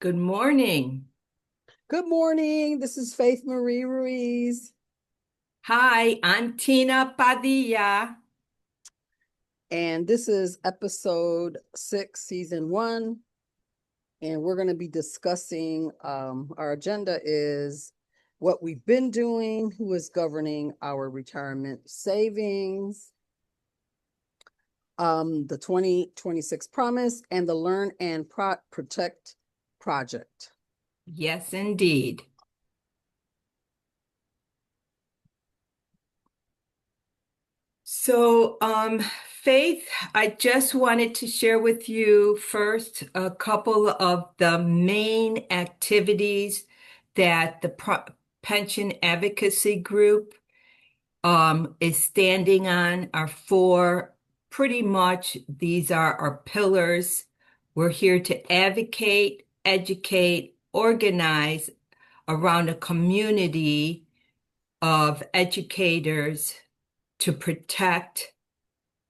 Good morning. Good morning. This is Faith Marie Ruiz, Hi, I'm Tina Padilla. and this is episode 6, season 1. And we're going to be discussing our agenda is what we've been doing, who is governing our retirement savings, the 2026 promise, and the Learn and Protect project. Yes, indeed. Faith, I just wanted to share with you first a couple of the main activities that the Pension Advocacy Group is standing on are four. Pretty much these are our pillars. We're here to advocate, educate, organize around a community of educators to protect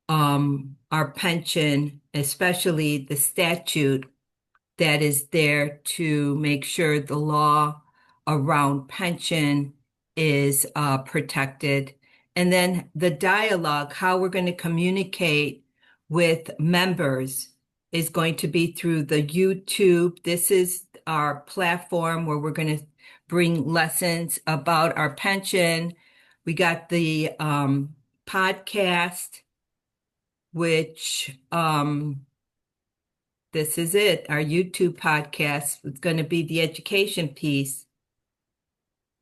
our pension, especially the statute that is there to make sure the law around pension is protected. And then the dialogue, how we're going to communicate with members is going to be through the YouTube. This is our platform where we're going to bring lessons about our pension. We got the podcast, which this is it. Our YouTube podcast is going to be the education piece.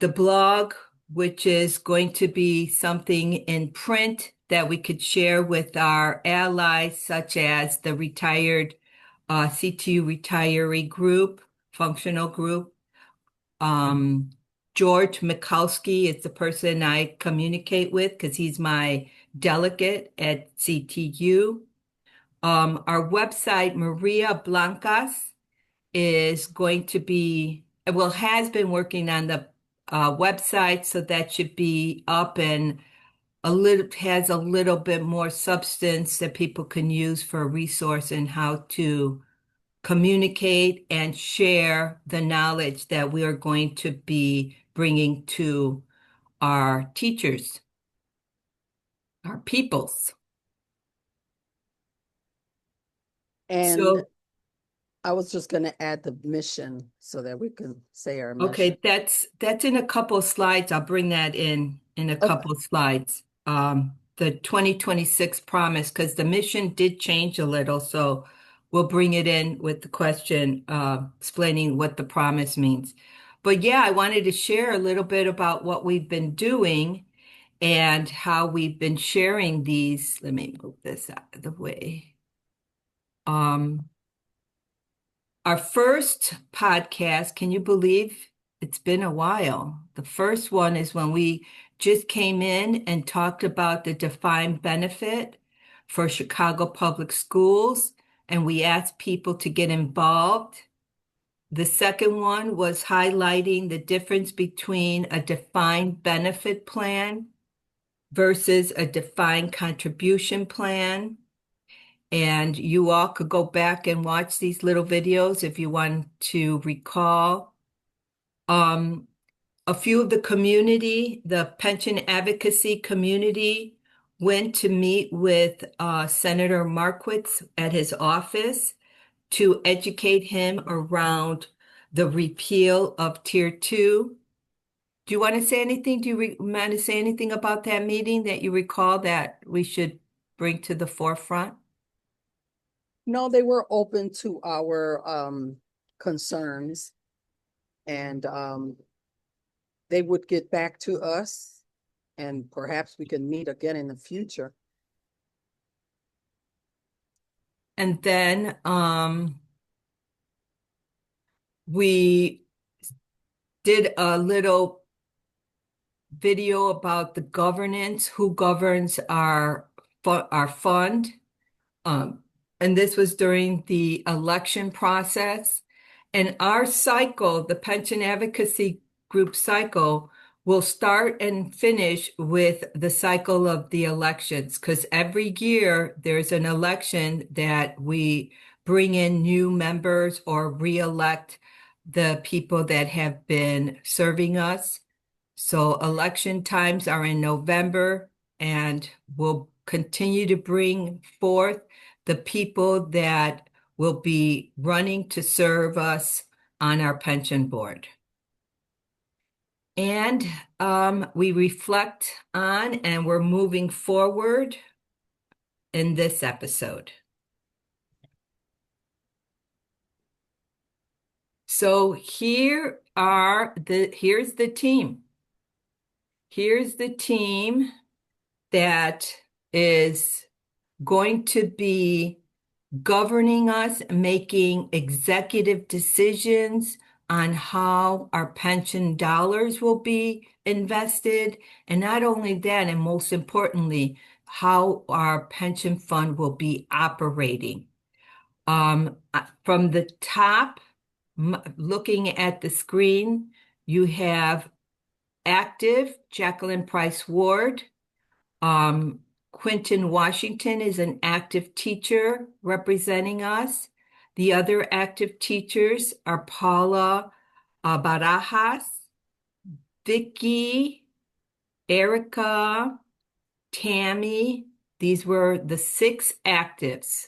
The blog, which is going to be something in print that we could share with our allies, such as the retired CTU retiree group, functional group. Um, George Mikowski is the person I communicate with because he's my delegate at CTU. Our website, Maria Blancas, is going to be, well, has been working on the website, so that should be up and has a little bit more substance that people can use for a resource in how to communicate and share the knowledge that we are going to be bringing to our teachers, our peoples. And So I was just going to add the mission so that we can say our mission. okay, that's in a couple of slides. I'll bring that in a Okay. couple of slides. The 2026 promise, because the mission did change a little, so we'll bring it in with the question explaining what the promise means. But yeah, I wanted to share a little bit about what we've been doing and how we've been sharing these. Let me move this out of the way. Um, Our first podcast, can you believe it's been a while? The first one is when we just came in and talked about the defined benefit for Chicago Public Schools, and we asked people to get involved. The second one was highlighting the difference between a defined benefit plan versus a defined contribution plan. And you all could go back and watch these little videos if you want to recall. Um, a few of the community, the pension advocacy community, went to meet with Senator Markowitz at his office to educate him around the repeal of Tier 2. Do you want to say anything? Do you want to say anything about that meeting that you recall that we should bring to the forefront? No, they were open to our concerns, and they would get back to us, and perhaps we can meet again in the future. And then we did a little video about the governance, who governs our fund. Um, and this was during the election process. And our cycle, the Pension Advocacy Group cycle, will start and finish with the cycle of the elections, because every year there's an election that we bring in new members or re-elect the people that have been serving us. So election times are in November, and we'll continue to bring forth the people that will be running to serve us on our pension board. And we reflect on and we're moving forward in this episode. So here's the team. Here's the team that is going to be governing us, making executive decisions on how our pension dollars will be invested. And not only that, and most importantly, how our pension fund will be operating. From the top, looking at the screen, you have active Jacqueline Price Ward. Quentin Washington is an active teacher representing us. The other active teachers are Paula Barajas, Vicky, Erica, Tammy. These were the six actives.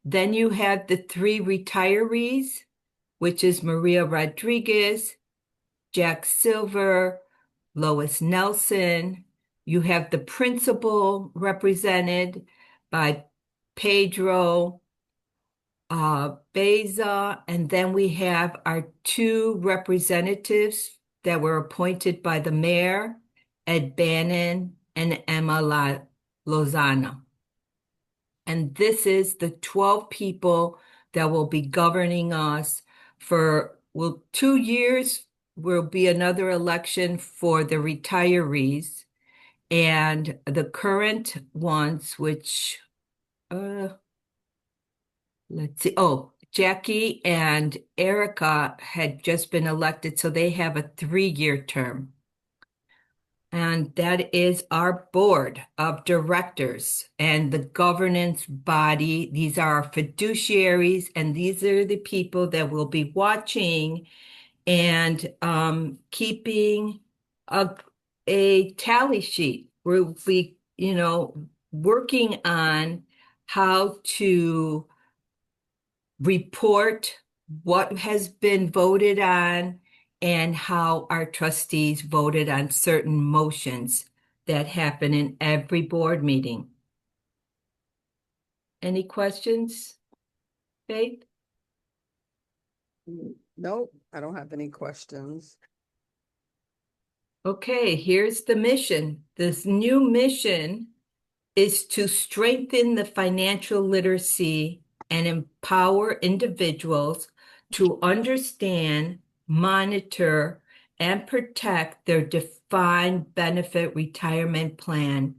Then you have the three retirees, which is Maria Rodriguez, Jack Silver, Lois Nelson. You have the principal represented by Pedro Beza, and then we have our two representatives that were appointed by the mayor, Ed Bannon and Emma Lozano. And this is the 12 people that will be governing us for, well, 2 years. Will be another election for the retirees. And the current ones, which, let's see, oh, Jackie and Erica had just been elected, so they have a 3-year term. And that is our board of directors and the governance body. These are our fiduciaries, and these are the people that will be watching and keeping a tally sheet. We'll be, working on how to report what has been voted on and how our trustees voted on certain motions that happen in every board meeting. Any questions, Faith? Nope, I don't have any questions. Okay, here's the mission. This new mission is to strengthen the financial literacy and empower individuals to understand, monitor, and protect their defined benefit retirement plan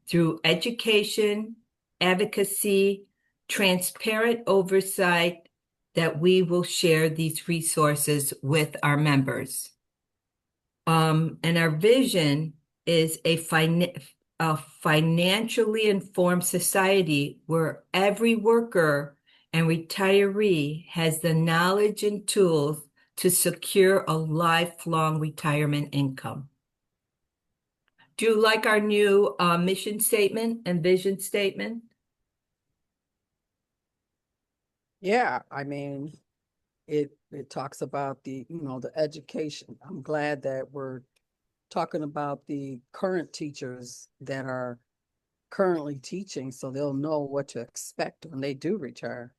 through education, advocacy, transparent oversight, that we will share these resources with our members. And our vision is a financially informed society where every worker and retiree has the knowledge and tools to secure a lifelong retirement income. Do you like our new mission statement and vision statement? Yeah, I mean, it talks about the education. I'm glad that we're talking about the current teachers that are currently teaching, so they'll know what to expect when they do retire.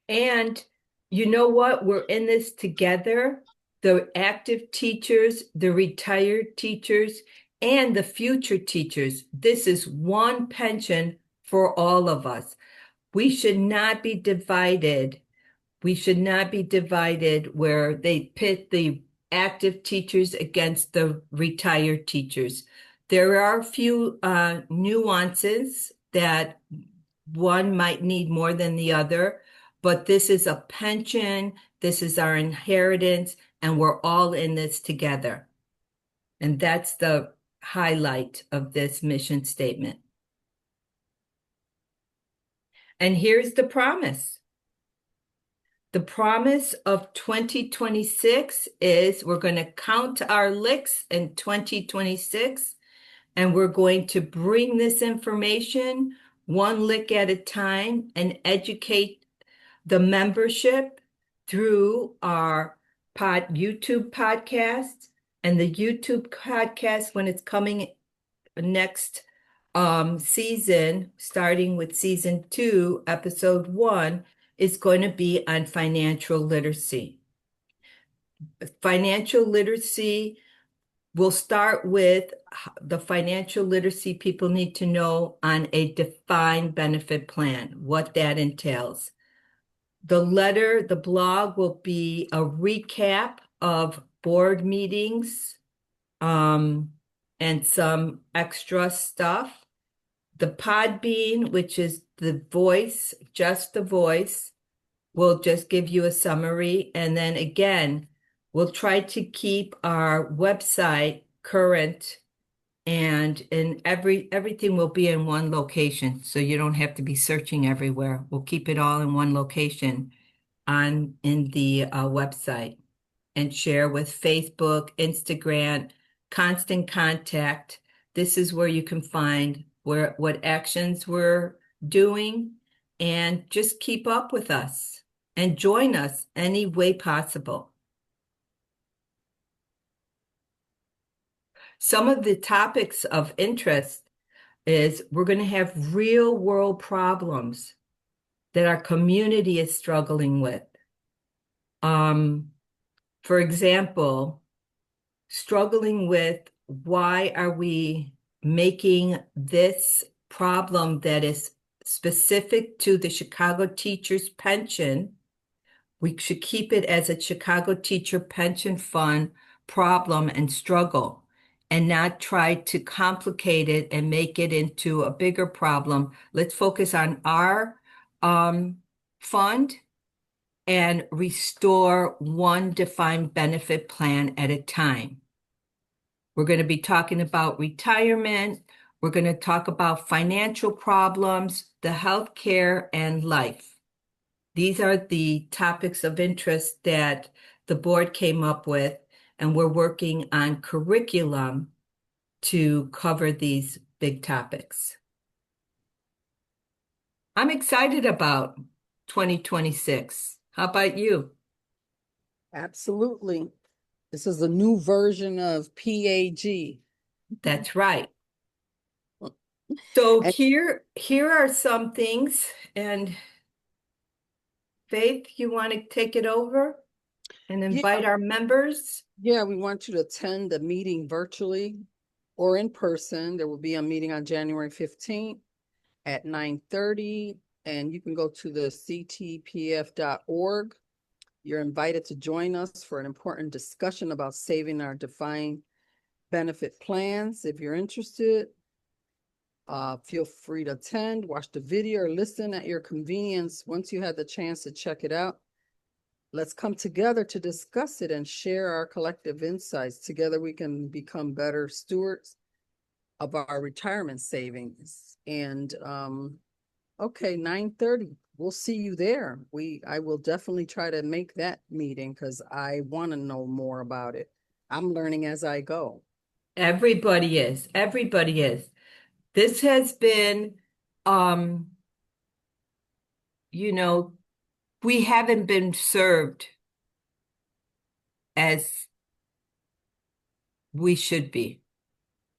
And you know what? We're in this together. The active teachers, the retired teachers, and the future teachers. This is one pension for all of us. We should not be divided. We should not be divided where they pit the active teachers against the retired teachers. There are a few nuances that one might need more than the other, but this is a pension, this is our inheritance, and we're all in this together. And that's the highlight of this mission statement. And here's the promise. The promise of 2026 is we're going to count our licks in 2026, and we're going to bring this information one lick at a time and educate the membership through our YouTube podcast and the YouTube podcast when it's coming next season, starting with season 2, episode 1, is going to be on financial literacy. Financial literacy will start with the financial literacy people need to know on a defined benefit plan, what that entails. The blog will be a recap of board meetings, and some extra stuff. The Podbean, which is the voice, just the voice, will just give you a summary. And then again, we'll try to keep our website current, and everything will be in one location. So you don't have to be searching everywhere. We'll keep it all in one location in the website, and share with Facebook, Instagram, Constant Contact. This is where you can find what actions we're doing, and just keep up with us and join us any way possible. Some of the topics of interest is we're going to have real world problems that our community is struggling with. For example, struggling with why are we making this problem that is specific to the Chicago teachers' pension. We should keep it as a Chicago teacher pension fund problem and struggle, and not try to complicate it and make it into a bigger problem. Let's focus on our fund and restore one defined benefit plan at a time. We're going to be talking about retirement. We're going to talk about financial problems, the healthcare, and life. These are the topics of interest that the board came up with, and we're working on curriculum to cover these big topics. I'm excited about 2026. How about you? Absolutely. This is a new version of PAG. That's right. So And here are some things, and Faith, you want to take it over and yeah, invite our members? yeah, we want you to attend the meeting virtually or in person. There will be a meeting on January 15th at 9:30, and you can go to the ctpf.org. You're invited to join us for an important discussion about saving our defined benefit plans. If you're interested, feel free to attend, watch the video, or listen at your convenience. Once you have the chance to check it out, let's come together to discuss it and share our collective insights. Together, we can become better stewards of our retirement savings. And okay, 9:30. We'll see you there. I will definitely try to make that meeting because I want to know more about it. I'm learning as I go. Everybody is. Everybody is. This has been, um, you know, we haven't been served as we should be.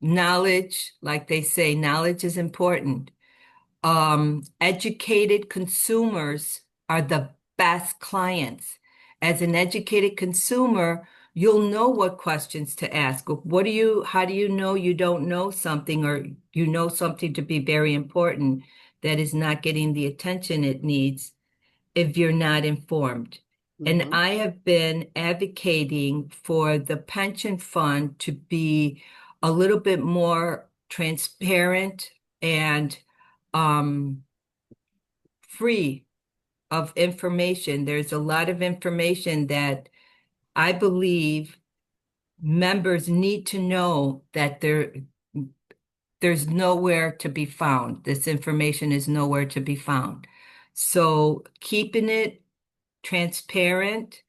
Knowledge, like they say, knowledge is important. Educated consumers are the best clients. As an educated consumer, you'll know what questions to ask. How do you know you don't know something, or you know something to be very important that is not getting the attention it needs if you're not informed? And Mhm. I have been advocating for the pension fund to be a little bit more transparent and um, free of information. There's a lot of information that I believe members need to know that there's nowhere to be found. This information is nowhere to be found. So keeping it transparent.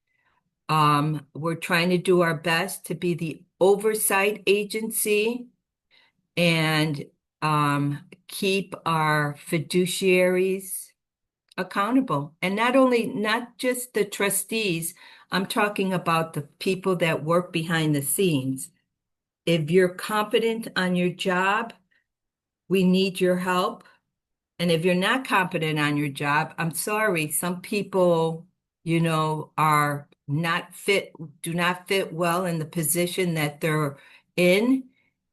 We're trying to do our best to be the oversight agency and keep our fiduciaries accountable. And not just the trustees, I'm talking about the people that work behind the scenes. If you're competent on your job, we need your help. And if you're not competent on your job, I'm sorry, some people, are not fit, do not fit well in the position that they're in,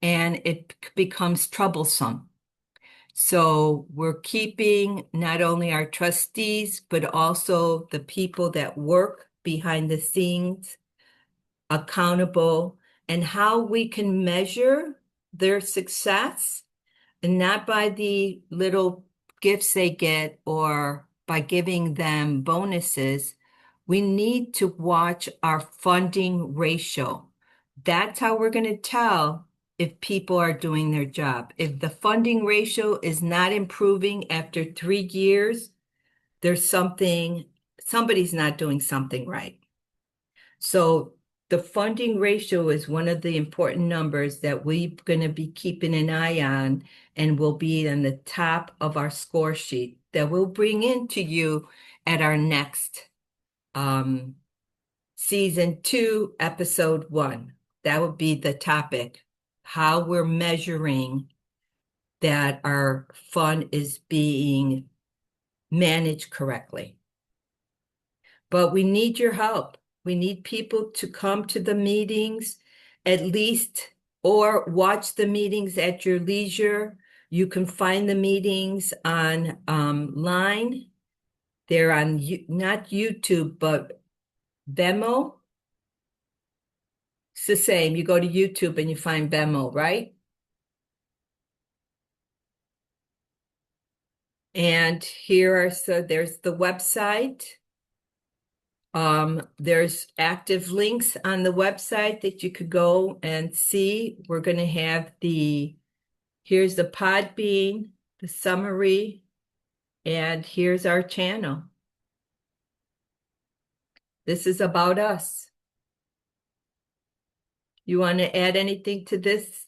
and it becomes troublesome. So we're keeping not only our trustees, but also the people that work behind the scenes accountable, and how we can measure their success, and not by the little gifts they get or by giving them bonuses. We need to watch our funding ratio. That's how we're going to tell if people are doing their job. If the funding ratio is not improving after 3 years, there's somebody's not doing something right. So the funding ratio is one of the important numbers that we're going to be keeping an eye on, and will be on the top of our score sheet that we'll bring into you at our next season 2, episode 1. That would be the topic, how we're measuring that our fund is being managed correctly. But we need your help. We need people to come to the meetings at least, or watch the meetings at your leisure. You can find the meetings on line. They're on not YouTube, but Vimeo. It's the same. You go to YouTube and you find Vimeo, right? And there's the website. There's active links on the website that you could go and see. We're going to have here's the Podbean, the summary, and here's our channel. This is about us. You want to add anything to this?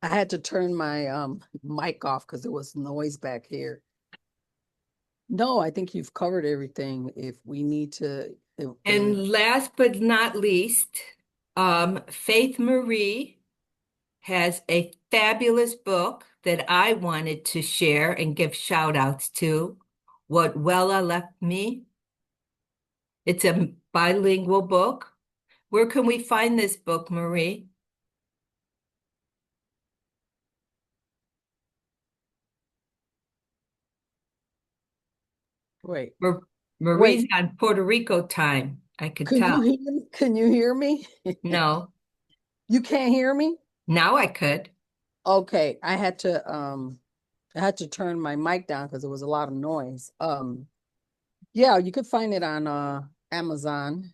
I had to turn my mic off because there was noise back here. No, I think you've covered everything. If we need to, And last but not least, Faith Marie has a fabulous book that I wanted to share and give shout outs to. What Wella Left Me. It's a bilingual book. Where can we find this book, Marie? wait, Marie's wait. on Puerto Rico time. I could Can tell. you hear me? Can you hear me? No, You can't hear me? now I could. Okay, I had to turn my mic down because there was a lot of noise. Yeah, you could find it on Amazon.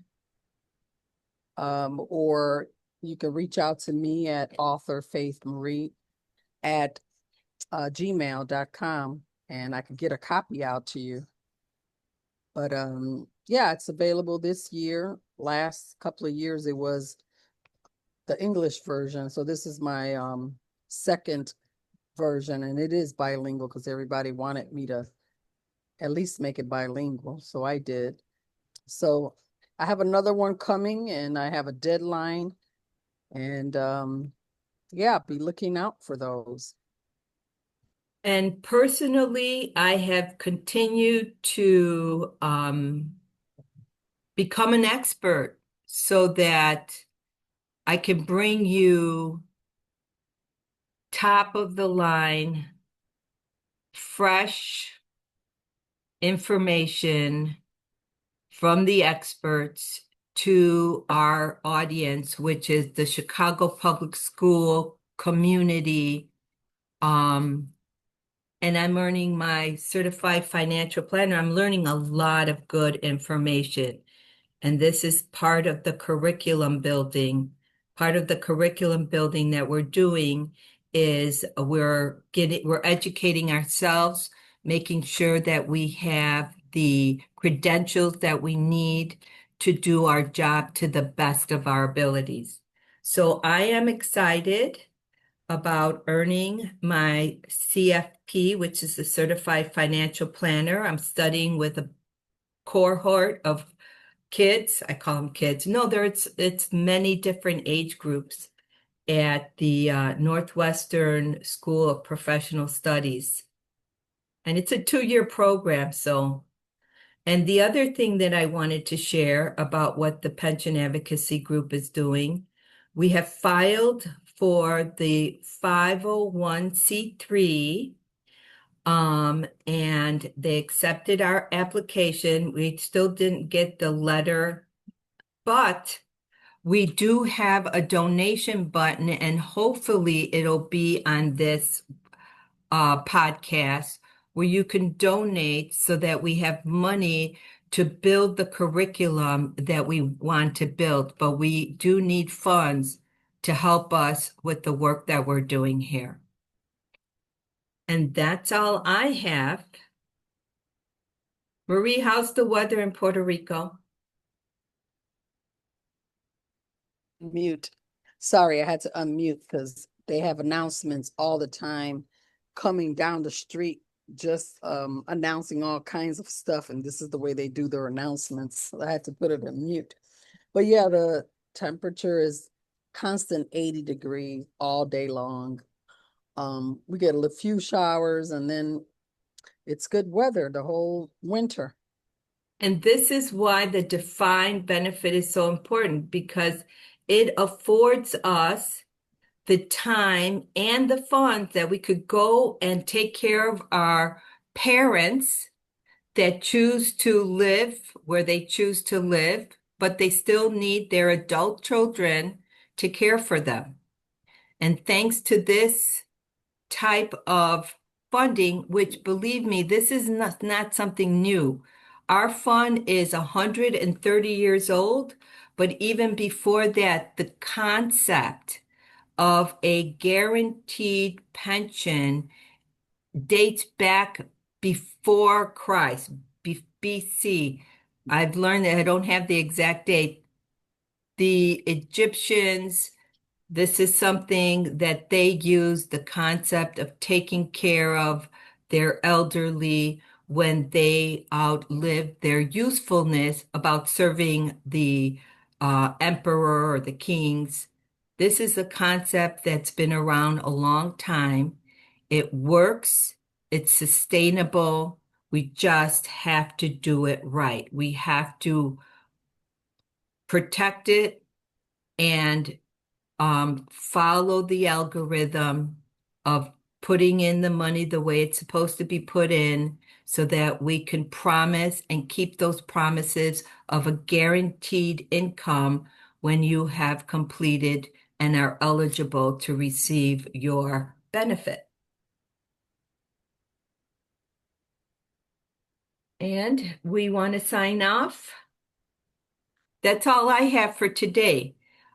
Or you can reach out to me at author Faith Marie at gmail.com, and I could get a copy out to you. But yeah, it's available this year. Last couple of years it was the English version. So this is my second version, and it is bilingual because everybody wanted me to at least make it bilingual. So I did. So I have another one coming, and I have a deadline, and yeah, be looking out for those. And personally, I have continued to become an expert so that I can bring you top of the line, fresh information from the experts to our audience, which is the Chicago Public School community. And I'm earning my certified financial planner. I'm learning a lot of good information. And this is part of the curriculum building. Part of the curriculum building that we're doing is we're educating ourselves, making sure that we have the credentials that we need to do our job to the best of our abilities. So I am excited about earning my CFP, which is a Certified Financial Planner. I'm studying with a cohort of kids. I call them kids. No, it's many different age groups at the Northwestern School of Professional Studies. And it's a 2-year program. So, and the other thing that I wanted to share about what the Pension Advocacy Group is doing, we have filed for the 501(c)(3), and they accepted our application. We still didn't get the letter, but we do have a donation button, and hopefully it'll be on this podcast where you can donate so that we have money to build the curriculum that we want to build. But we do need funds to help us with the work that we're doing here. And that's all I have. Marie, how's the weather in Puerto Rico? Mute. Sorry, I had to unmute because they have announcements all the time coming down the street, just announcing all kinds of stuff. And this is the way they do their announcements. So I had to put it in mute. But yeah, the temperature is constant 80 degrees all day long. We get a few showers and then it's good weather the whole winter. And this is why the defined benefit is so important, because it affords us the time and the funds that we could go and take care of our parents that choose to live where they choose to live, but they still need their adult children to care for them. And thanks to this type of funding, which believe me, this is not something new. Our fund is 130 years old, but even before that, the concept of a guaranteed pension dates back before Christ, BC. I've learned that I don't have the exact date. The Egyptians, this is something that they use, the concept of taking care of their elderly when they outlive their usefulness about serving the emperor or the kings. This is a concept that's been around a long time. It works, it's sustainable. We just have to do it right. We have to protect it and follow the algorithm of putting in the money the way it's supposed to be put in so that we can promise and keep those promises of a guaranteed income when you have completed and are eligible to receive your benefit. And we want to sign off. That's all I have for today.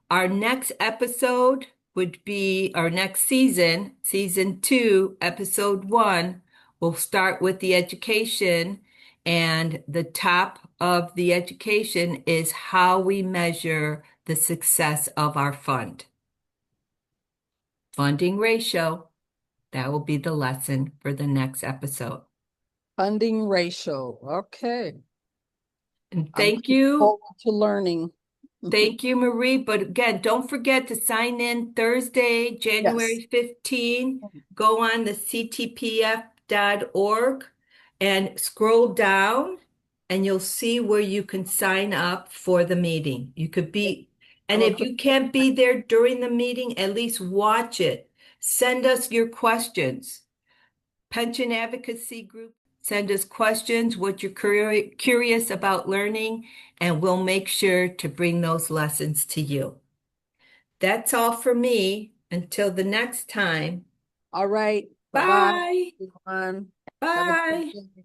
Our next episode would be our next season, season 2, episode 1. We'll start with the education, and the top of the education is how we measure the success of our fund. Funding ratio, that will be the lesson for the next episode. Funding ratio. Okay. And I'm thank looking you. forward to learning. Thank you, Marie. But again, don't forget to sign in Thursday, Yes. January 15. Go on the ctpf.org and scroll down, and you'll see where you can sign up for the meeting. You could be, I'm and gonna if put you can't be there during the meeting, at least watch it. Send us your questions. Pension Advocacy Group, send us questions, what you're curious about learning, and we'll make sure to bring those lessons to you. That's all for me. Until the next time. all right. Bye-bye, Bye. everyone. Have a great Bye. day.